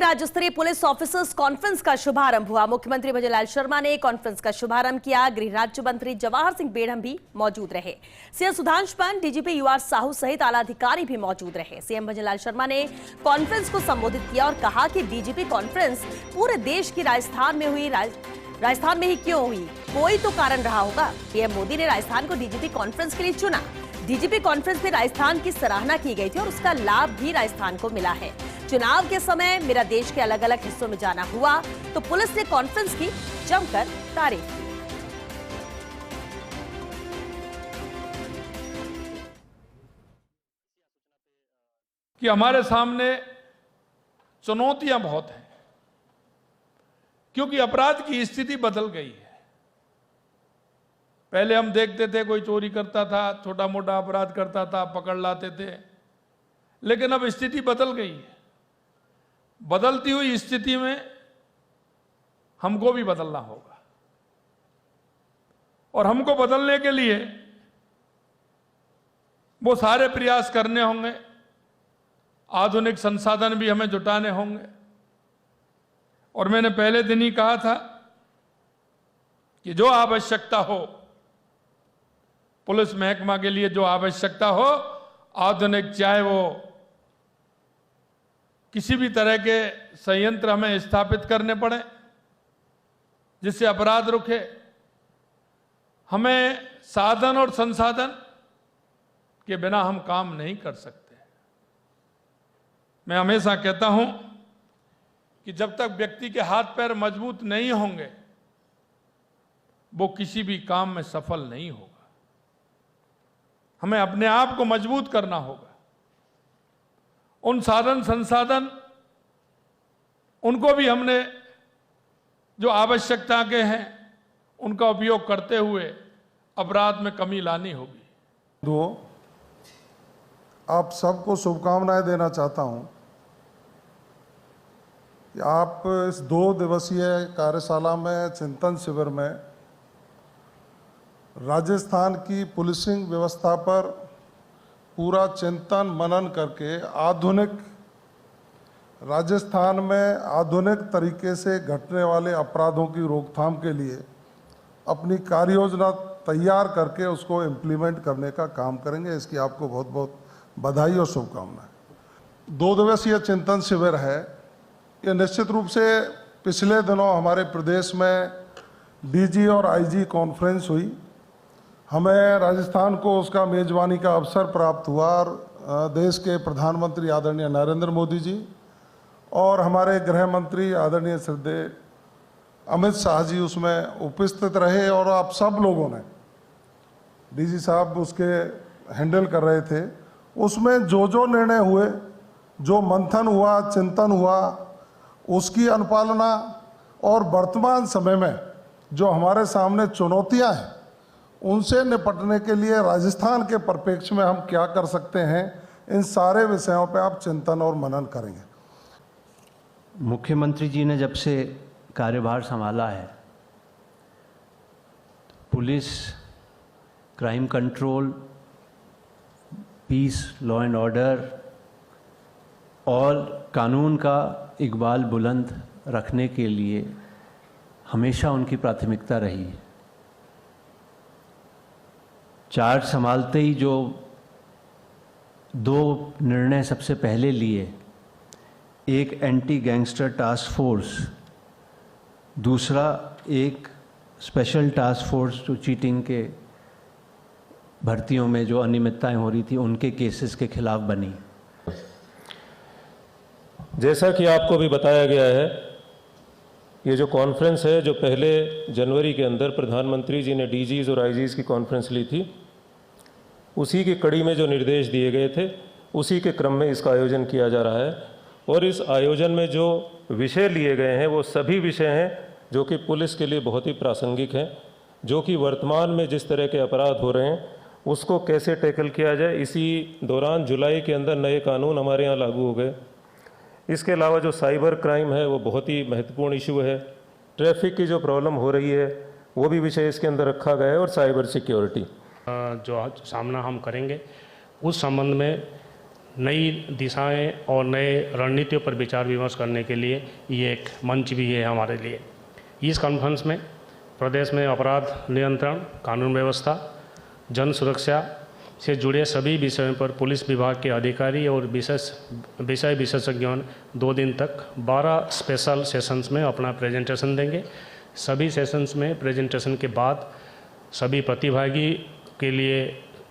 राज्य स्तरीय police officers conference का शुभारंभ हुआ। मुख्यमंत्री भजनलाल शर्मा ने कॉन्फ्रेंस का शुभारंभ किया। गृह राज्य मंत्री जवाहर सिंह बेढ़म भी मौजूद रहे। सीएम सुधांशु पान, डीजीपी यूआर साहू सहित आला अधिकारी भी मौजूद रहे। सीएम भजनलाल शर्मा ने कॉन्फ्रेंस को संबोधित किया और कहा कि डीजीपी कॉन्फ्रेंस पूरे देश की राजस्थान में हुई, राजस्थान में ही क्यों हुई, कोई तो कारण रहा होगा। पीएम मोदी ने राजस्थान को डीजीपी कॉन्फ्रेंस के लिए चुना। डीजीपी कॉन्फ्रेंस में राजस्थान की सराहना की गई थी और उसका लाभ भी राजस्थान को मिला है। चुनाव के समय मेरा देश के अलग अलग हिस्सों में जाना हुआ तो पुलिस ने कॉन्फ्रेंस की जमकर तारीफ की। कि हमारे सामने चुनौतियां बहुत हैं, क्योंकि अपराध की स्थिति बदल गई है। पहले हम देखते थे कोई चोरी करता था, छोटा मोटा अपराध करता था, पकड़ लाते थे, लेकिन अब स्थिति बदल गई है। बदलती हुई स्थिति में हमको भी बदलना होगा और हमको बदलने के लिए वो सारे प्रयास करने होंगे। आधुनिक संसाधन भी हमें जुटाने होंगे। और मैंने पहले दिन ही कहा था कि जो आवश्यकता हो, पुलिस महकमा के लिए जो आवश्यकता हो, आधुनिक, चाहे वो किसी भी तरह के संयंत्र हमें स्थापित करने पड़े जिससे अपराध रुके, हमें साधन और संसाधन के बिना हम काम नहीं कर सकते। मैं हमेशा कहता हूं कि जब तक व्यक्ति के हाथ पैर मजबूत नहीं होंगे वो किसी भी काम में सफल नहीं होगा। हमें अपने आप को मजबूत करना होगा। उन साधन संसाधन उनको भी हमने जो आवश्यकता के हैं उनका उपयोग करते हुए अपराध में कमी लानी होगी। आप सबको शुभकामनाएं देना चाहता हूं कि आप इस 2 दिवसीय कार्यशाला में, चिंतन शिविर में राजस्थान की पुलिसिंग व्यवस्था पर पूरा चिंतन मनन करके राजस्थान में आधुनिक तरीके से घटने वाले अपराधों की रोकथाम के लिए अपनी कार्य योजना तैयार करके उसको इम्प्लीमेंट करने का काम करेंगे। इसकी आपको बहुत बहुत बधाई और शुभकामनाएं। 2 दिवसीय चिंतन शिविर है। ये निश्चित रूप से पिछले दिनों हमारे प्रदेश में डीजी और आईजी कॉन्फ्रेंस हुई। हमें राजस्थान को उसका मेजबानी का अवसर प्राप्त हुआ और देश के प्रधानमंत्री आदरणीय नरेंद्र मोदी जी और हमारे गृह मंत्री आदरणीय श्रद्धेय अमित शाह जी उसमें उपस्थित रहे और आप सब लोगों ने, डीजी साहब उसके हैंडल कर रहे थे, उसमें जो निर्णय हुए, जो मंथन हुआ, चिंतन हुआ, उसकी अनुपालना और वर्तमान समय में जो हमारे सामने चुनौतियां हैं उनसे निपटने के लिए राजस्थान के परिप्रेक्ष्य में हम क्या कर सकते हैं, इन सारे विषयों पर आप चिंतन और मनन करेंगे। मुख्यमंत्री जी ने जब से कार्यभार संभाला है, police, crime control, peace, law and order और कानून का इकबाल बुलंद रखने के लिए हमेशा उनकी प्राथमिकता रही है। चार्ज संभालते ही जो 2 निर्णय सबसे पहले लिए, एक एंटी गैंगस्टर टास्क फोर्स, दूसरा एक स्पेशल टास्क फोर्स जो चीटिंग के भर्तियों में जो अनियमितताएं हो रही थी उनके केसेस के खिलाफ बनी। जैसा कि आपको भी बताया गया है, ये जो कॉन्फ्रेंस है जो पहले जनवरी के अंदर प्रधानमंत्री जी ने डीजीज और आईजीज की कॉन्फ्रेंस ली थी, उसी की कड़ी में जो निर्देश दिए गए थे उसी के क्रम में इसका आयोजन किया जा रहा है। और इस आयोजन में जो विषय लिए गए हैं वो सभी विषय हैं जो कि पुलिस के लिए बहुत ही प्रासंगिक हैं, जो कि वर्तमान में जिस तरह के अपराध हो रहे हैं उसको कैसे टैकल किया जाए। इसी दौरान जुलाई के अंदर नए कानून हमारे यहाँ लागू हो गए। इसके अलावा जो साइबर क्राइम है वो बहुत ही महत्वपूर्ण इशू है। ट्रैफिक की जो प्रॉब्लम हो रही है वो भी विषय इसके अंदर रखा गया है और साइबर सिक्योरिटी जो सामना हम करेंगे उस संबंध में नई दिशाएं और नए रणनीतियों पर विचार विमर्श करने के लिए ये एक मंच भी है हमारे लिए। इस कॉन्फ्रेंस में प्रदेश में अपराध नियंत्रण, कानून व्यवस्था, जन सुरक्षा से जुड़े सभी विषयों पर पुलिस विभाग के अधिकारी और विषय विशेषज्ञों 2 दिन तक 12 स्पेशल सेशंस में अपना प्रेजेंटेशन देंगे। सभी सेशंस में प्रेजेंटेशन के बाद सभी प्रतिभागी के लिए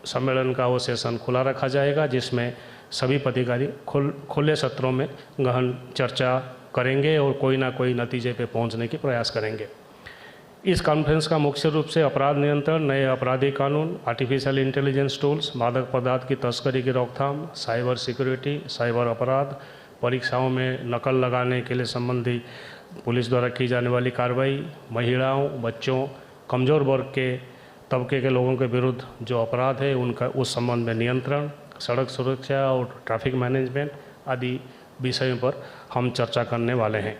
सम्मेलन का वो सेशन खुला रखा जाएगा, जिसमें सभी अधिकारी खुले सत्रों में गहन चर्चा करेंगे और कोई ना कोई नतीजे पे पहुंचने की प्रयास करेंगे। इस कॉन्फ्रेंस का मुख्य रूप से अपराध नियंत्रण, नए आपराधिक कानून, आर्टिफिशियल इंटेलिजेंस टूल्स, मादक पदार्थ की तस्करी की रोकथाम, साइबर सिक्योरिटी, साइबर अपराध, परीक्षाओं में नकल लगाने के लिए संबंधी पुलिस द्वारा की जाने वाली कार्रवाई, महिलाओं, बच्चों, कमज़ोर वर्ग के तबके के लोगों के विरुद्ध जो अपराध है उनका उस संबंध में नियंत्रण, सड़क सुरक्षा और ट्रैफिक मैनेजमेंट आदि विषयों पर हम चर्चा करने वाले हैं।